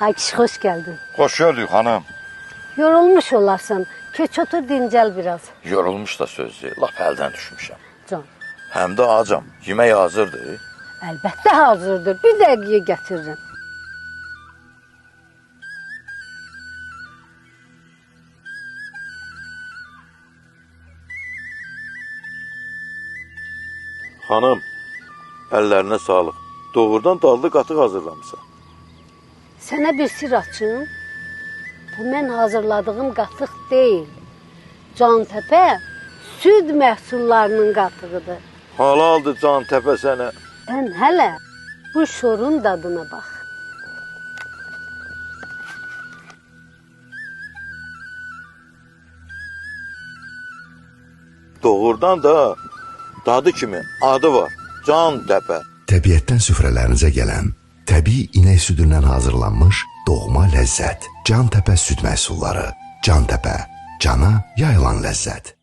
Ay kişi hoş geldin. Hoş gördük hanım. Yorulmuş olarsan. Geç otur dincel biraz. Yorulmuş da sözü. Laf əldən düşmüşəm. Can. Həm də acam. Yemək hazırdır. Elbette hazırdır. Bir dakikaya getiririm. Hanım, əllərinə sağlıq. Doğrudan dadlı qatıq hazırlamısan. Sana bir sır açım. Bu mən hazırladığım qatıq değil. Cantepe süd məhsullarının qatığıdır. Halaldır can təpə sənə. Sən hələ bu şorun dadına bax. Doğrudan da dadı kimi adı var. Can təpə. Təbiətdən süfrələrinizə gələn, təbii inək südündən hazırlanmış doğma ləzzət. Can Təpə süd məhsulları. Can Təpə, cana yayılan ləzzət.